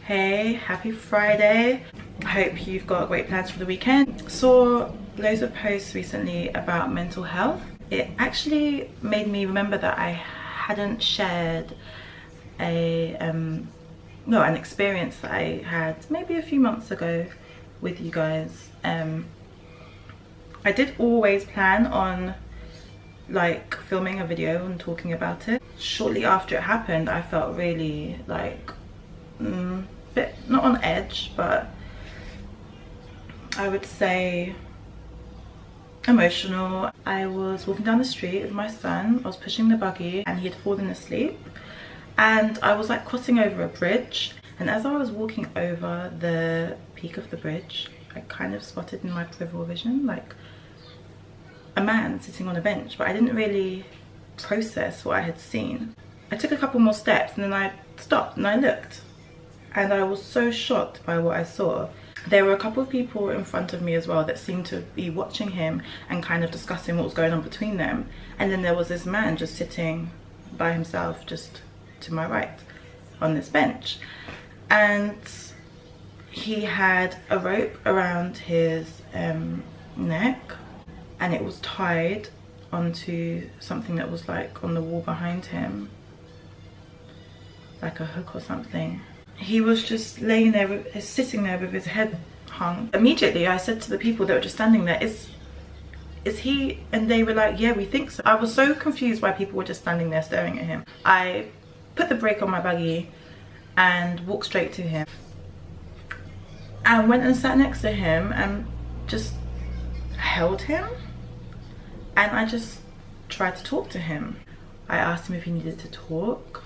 Hey, happy Friday. I hope you've got great plans for the weekend. Saw loads of posts recently about mental health. It actually made me remember that I hadn't shared an experience that I had maybe a few months ago with you guys. I did always plan on like filming a video and talking about it. Shortly after it happened, I felt really like bit not on edge, but I would say emotional. I was walking down the street with my son. I was pushing the buggy and he had fallen asleep, and I was like crossing over a bridge, and as I was walking over the peak of the bridge, I kind of spotted in my peripheral vision like a man sitting on a bench, but I didn't really process what I had seen. I took a couple more steps and then I stopped and I looked, and I was so shocked by what I saw. There were a couple of people in front of me as well that seemed to be watching him and kind of discussing what was going on between them, and then there was this man just sitting by himself just to my right on this bench, and he had a rope around his neck, and it was tied onto something that was like on the wall behind him, like a hook or something. He was just laying there, sitting there with his head hung. Immediately I said to the people that were just standing there, is he? And they were like, yeah, we think so. I was so confused why people were just standing there staring at him. I put the brake on my buggy and walked straight to him and went and sat next to him and just held him, and I just tried to talk to him. I asked him if he needed to talk.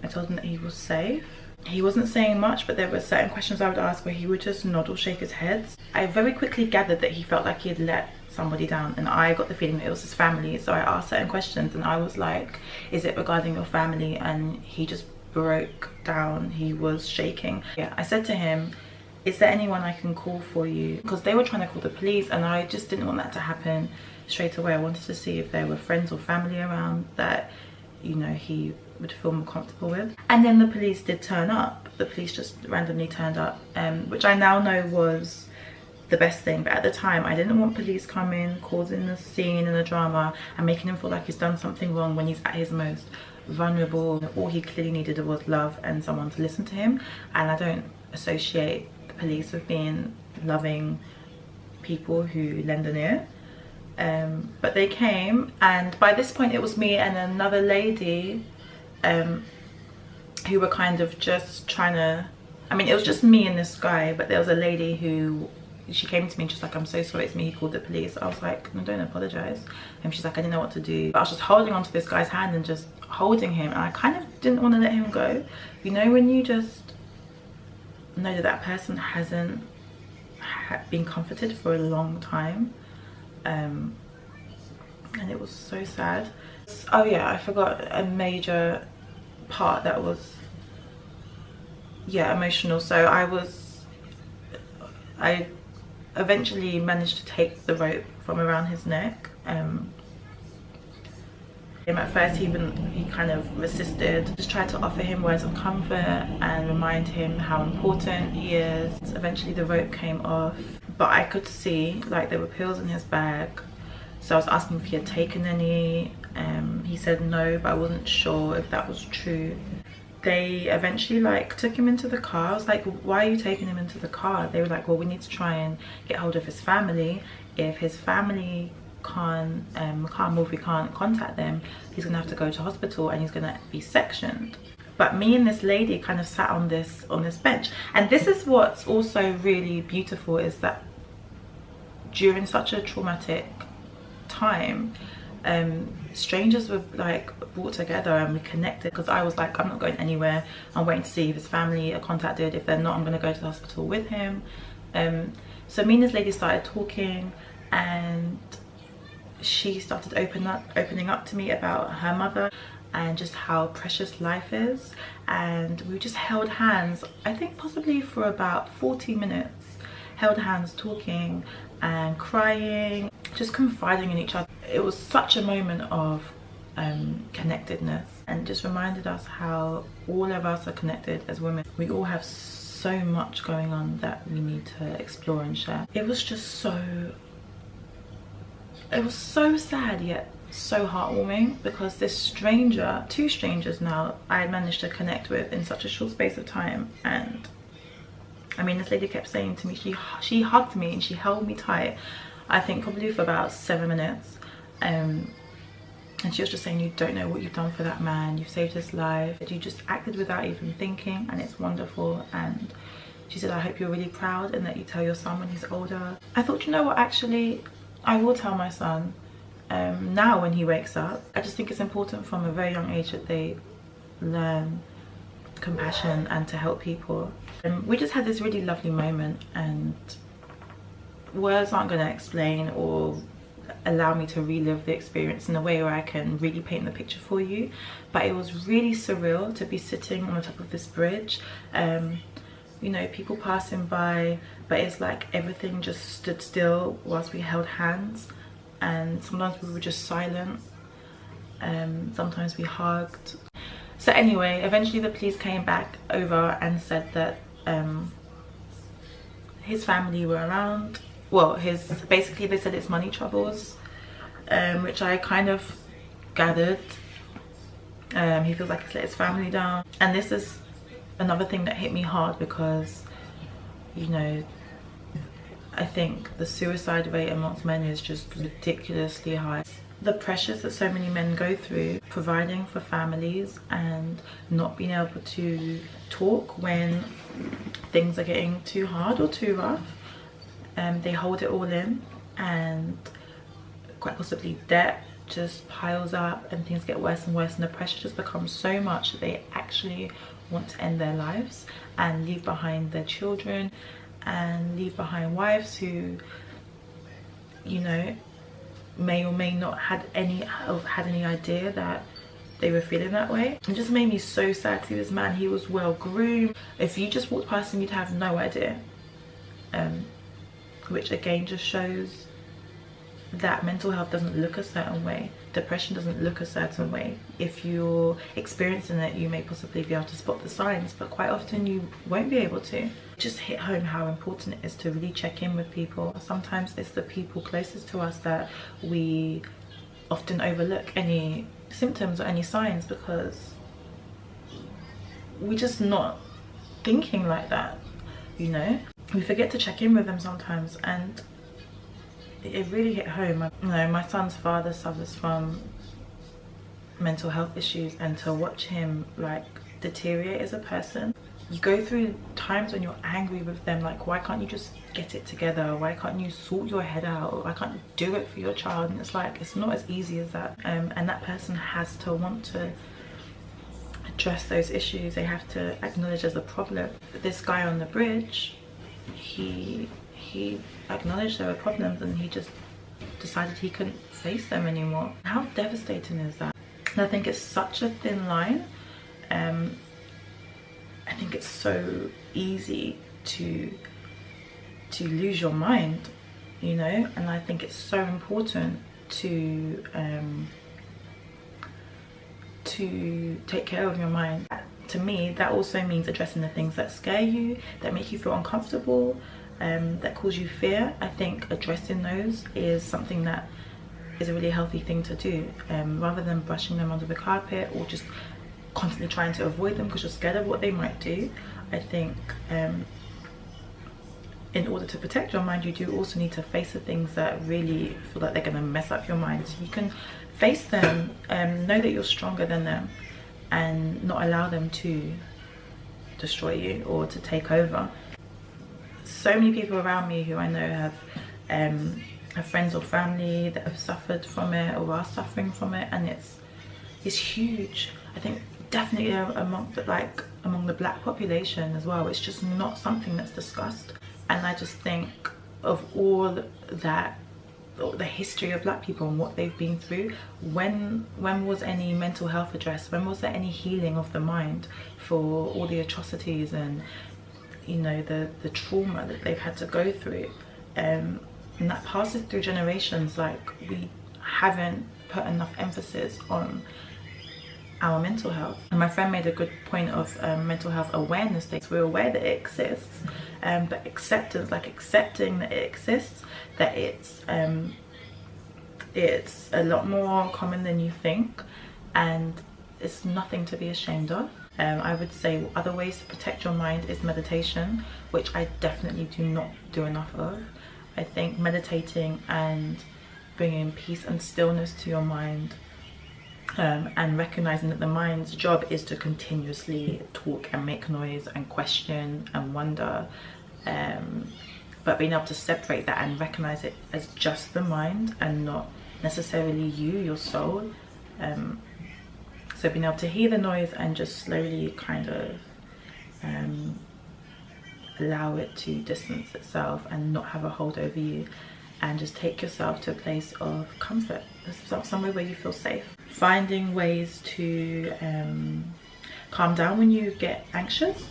I told him that he was safe. He wasn't saying much, but there were certain questions I would ask where he would just nod or shake his head. I very quickly gathered that he felt like he had let somebody down, and I got the feeling that it was his family. So I asked certain questions and I was like, is it regarding your family? And he just broke down. He was shaking. Yeah, I said to him, is there anyone I can call for you? Because they were trying to call the police and I just didn't want that to happen straight away. I wanted to see if there were friends or family around that, you know, he would feel more comfortable with. And then the police did turn up. The police just randomly turned up, which I now know was the best thing, but at the time I didn't want police coming, causing a scene and a drama and making him feel like he's done something wrong when he's at his most vulnerable. All he clearly needed was love and someone to listen to him, and I don't associate the police with being loving people who lend an ear. But they came, and by this point it was me and another lady who were kind of just trying to, I mean, it was just me and this guy, but there was a lady who, she came to me and she's like, I'm so sorry, it's me, he called the police. I was like, no, don't apologize. And she's like, I didn't know what to do. But I was just holding onto this guy's hand and just holding him, and I kind of didn't want to let him go. You know, when you just know that that person hasn't been comforted for a long time. And it was so sad. Oh yeah, I forgot a major part that was, yeah, emotional. So I eventually managed to take the rope from around his neck. At first he kind of resisted. Just tried to offer him words of comfort and remind him how important he is. Eventually the rope came off, but I could see like there were pills in his bag. So I was asking if he had taken any. He said no, but I wasn't sure if that was true. They eventually like took him into the car. I was like, why are you taking him into the car? They were like, well, we need to try and get hold of his family. If his family can't move, we can't contact them, he's gonna have to go to hospital and he's gonna be sectioned. But me and this lady kind of sat on this bench, and this is what's also really beautiful, is that during such a traumatic time, strangers were like brought together and we connected, because I was like, I'm not going anywhere, I'm waiting to see if his family are contacted. If they're not, I'm going to go to the hospital with him. So me and this lady started talking, and she started opening up to me about her mother and just how precious life is. And we just held hands, I think possibly for about 40 minutes, held hands talking and crying, just confiding in each other. It was such a moment of connectedness, and just reminded us how all of us are connected as women. We all have so much going on that we need to explore and share. It was so sad yet so heartwarming, because this stranger, two strangers now, I managed to connect with in such a short space of time. And I mean, this lady kept saying to me, she hugged me and she held me tight, I think probably for about 7 minutes, and she was just saying, you don't know what you've done for that man, you've saved his life, you just acted without even thinking, and it's wonderful. And she said, I hope you're really proud and that you tell your son when he's older. I thought, you know what, actually I will tell my son now when he wakes up. I just think it's important from a very young age that they learn compassion and to help people. And we just had this really lovely moment, and words aren't going to explain or allow me to relive the experience in a way where I can really paint the picture for you, but it was really surreal to be sitting on the top of this bridge, you know, people passing by, but it's like everything just stood still whilst we held hands, and sometimes we were just silent, sometimes we hugged. So anyway, eventually the police came back over and said that his family were around. Well, basically they said it's money troubles, which I kind of gathered. He feels like he's let his family down, and this is another thing that hit me hard, because, you know, I think the suicide rate amongst men is just ridiculously high. The pressures that so many men go through, providing for families and not being able to talk when things are getting too hard or too rough, they hold it all in, and quite possibly debt just piles up and things get worse and worse, and the pressure just becomes so much that they actually want to end their lives and leave behind their children and leave behind wives who, you know, may or may not had any idea that they were feeling that way. It just made me so sad to see this man. He was well groomed. If you just walked past him, you'd have no idea, which again just shows that mental health doesn't look a certain way, depression doesn't look a certain way. If you're experiencing it, you may possibly be able to spot the signs, but quite often you won't be able to. It just hit home how important it is to really check in with people. Sometimes it's the people closest to us that we often overlook any symptoms or any signs, because we're just not thinking like that, you know. We forget to check in with them sometimes, and it really hit home. You know, my son's father suffers from mental health issues, and to watch him like deteriorate as a person, you go through times when you're angry with them, like, why can't you just get it together? Why can't you sort your head out? Why can't you do it for your child? And it's like, it's not as easy as that, and that person has to want to address those issues. They have to acknowledge there's a problem. But this guy on the bridge, he acknowledged there were problems, and he just decided he couldn't face them anymore. How devastating is that? And I think it's such a thin line. I think it's so easy to lose your mind, you know, and I think it's so important to take care of your mind. To me, that also means addressing the things that scare you, that make you feel uncomfortable, that cause you fear. I think addressing those is something that is a really healthy thing to do, rather than brushing them under the carpet or just constantly trying to avoid them because you're scared of what they might do. I think in order to protect your mind, you do also need to face the things that really feel like they're going to mess up your mind. So you can face them, know that you're stronger than them, and not allow them to destroy you or to take over. So many people around me who I know have friends or family that have suffered from it or are suffering from it, and it's huge. I think definitely among the black population as well. It's just not something that's discussed. And I just think of all that, the history of black people and what they've been through, when was any mental health addressed? When was there any healing of the mind for all the atrocities and, you know, the trauma that they've had to go through? And that passes through generations. Like, we haven't put enough emphasis on our mental health. And my friend made a good point of mental health awareness days. We're aware that it exists, but acceptance, like accepting that it exists, that it's a lot more common than you think, and it's nothing to be ashamed of. I would say other ways to protect your mind is meditation, which I definitely do not do enough of. I think meditating and bringing peace and stillness to your mind, and recognizing that the mind's job is to continuously talk and make noise and question and wonder, but being able to separate that and recognize it as just the mind and not necessarily you, your soul. So being able to hear the noise and just slowly kind of allow it to distance itself and not have a hold over you, and just take yourself to a place of comfort, somewhere where you feel safe. Finding ways to calm down when you get anxious,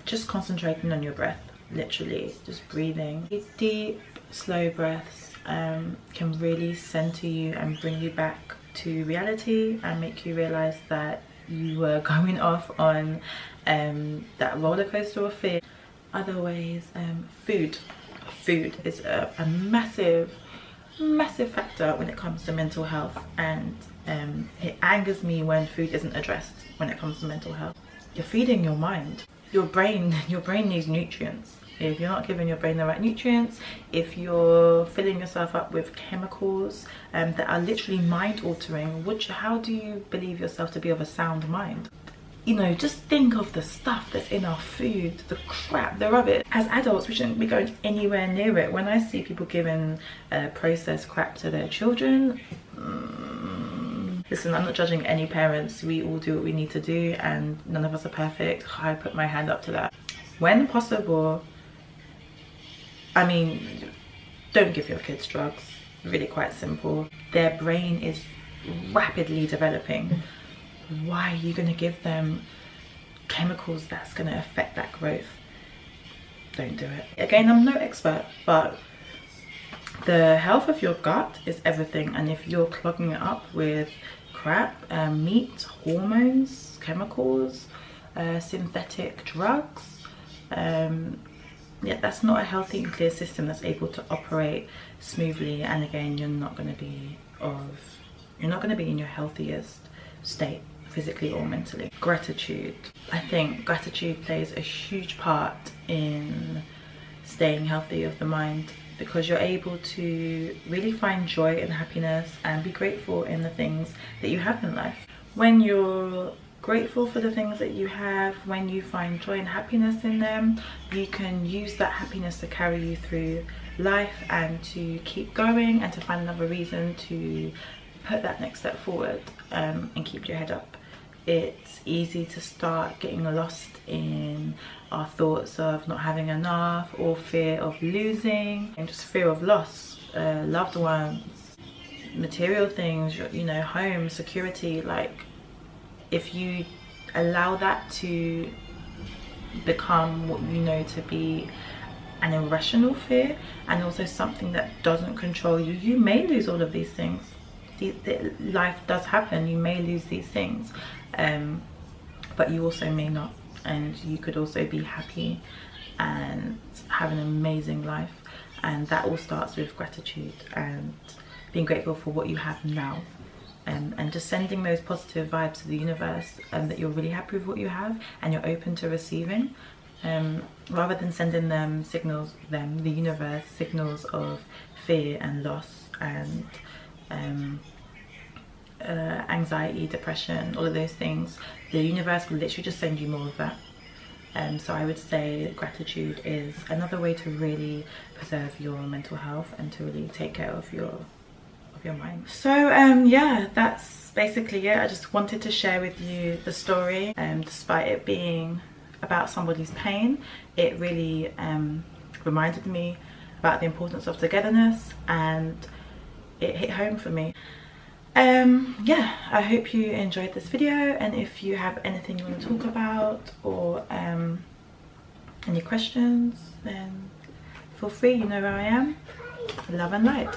just concentrating on your breath, literally just breathing. Deep, slow breaths can really center you and bring you back to reality and make you realize that you were going off on that roller coaster of fear. Other ways, food is a massive factor when it comes to mental health, and it angers me when food isn't addressed when it comes to mental health. You're feeding your mind. Your brain needs nutrients. If you're not giving your brain the right nutrients, if you're filling yourself up with chemicals that are literally mind altering, how do you believe yourself to be of a sound mind? You know, just think of the stuff that's in our food, the crap, the rubbish. As adults, we shouldn't be going anywhere near it. When I see people giving processed crap to their children, listen, I'm not judging any parents. We all do what we need to do, and none of us are perfect. I put my hand up to that. When possible, I mean, don't give your kids drugs. Really quite simple. Their brain is rapidly developing. Why are you going to give them chemicals that's going to affect that growth? Don't do it. Again, I'm no expert, but the health of your gut is everything, and if you're clogging it up with crap, meat, hormones, chemicals, synthetic drugs, yeah, that's not a healthy and clear system that's able to operate smoothly. And again, you're not going to be in your healthiest state, physically or mentally. Gratitude. I think gratitude plays a huge part in staying healthy of the mind, because you're able to really find joy and happiness and be grateful in the things that you have in life. When you're grateful for the things that you have, when you find joy and happiness in them, you can use that happiness to carry you through life and to keep going and to find another reason to put that next step forward, and keep your head up. It's easy to start getting lost in our thoughts of not having enough, or fear of losing, and just fear of loss, loved ones, material things, you know, home, security. Like, if you allow that to become what you know to be an irrational fear, and also something that doesn't control you, you may lose all of these things. Life does happen, you may lose these things, but you also may not, and you could also be happy and have an amazing life. And that all starts with gratitude and being grateful for what you have now, and just sending those positive vibes to the universe, and that you're really happy with what you have and you're open to receiving, rather than sending them signals, the universe, signals of fear and loss and anxiety, depression, all of those things. The universe will literally just send you more of that. So I would say gratitude is another way to really preserve your mental health and to really take care of your mind. So yeah, that's basically it. I just wanted to share with you the story, despite it being about somebody's pain, it really reminded me about the importance of togetherness, and it hit home for me. Yeah, I hope you enjoyed this video, and if you have anything you want to talk about, or any questions, then feel free. You know where I am. Love and light.